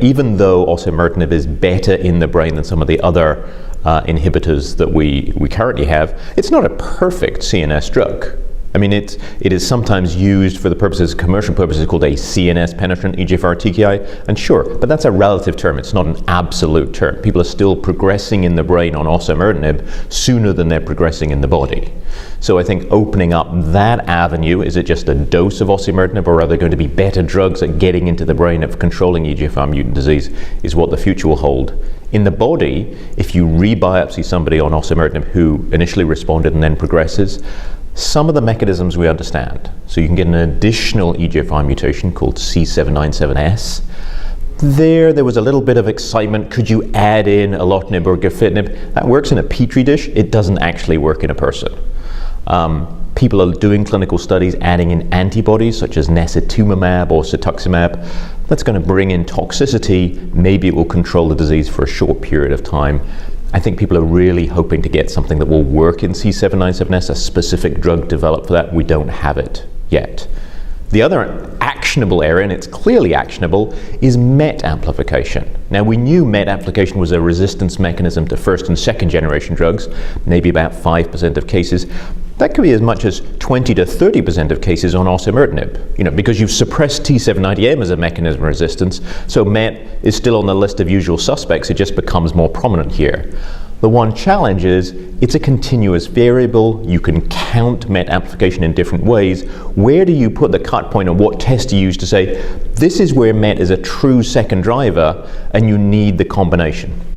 even though osimertinib is better in the brain than some of the other inhibitors that we currently have, it's not a perfect CNS drug. I mean, it is sometimes used for the purposes, commercial purposes, called a CNS penetrant EGFR TKI, and sure, but that's a relative term. It's not an absolute term. People are still progressing in the brain on osimertinib sooner than they're progressing in the body. So I think opening up that avenue, is it just a dose of osimertinib, or are there going to be better drugs at getting into the brain of controlling EGFR mutant disease, is what the future will hold. In the body, if you rebiopsy somebody on osimertinib who initially responded and then progresses, some of the mechanisms we understand. So you can get an additional EGFR mutation called C797S. There was a little bit of excitement. Could you add in alatinib or gefitinib? That works in a petri dish. It doesn't actually work in a person. People are doing clinical studies adding in antibodies such as necitumumab or cetuximab. That's going to bring in toxicity. Maybe it will control the disease for a short period of time. I think people are really hoping to get something that will work in C797S, a specific drug developed for that. We don't have it yet. The other actionable area, and it's clearly actionable, is MET amplification. Now, we knew MET amplification was a resistance mechanism to first and second generation drugs, maybe about 5% of cases. That could be as much as 20 to 30% of cases on osimertinib, because you've suppressed T790M as a mechanism of resistance, so MET is still on the list of usual suspects. It just becomes more prominent here. The one challenge is it's a continuous variable. You can count MET amplification in different ways. Where do you put the cut point, and what test do you use to say, this is where MET is a true second driver and you need the combination?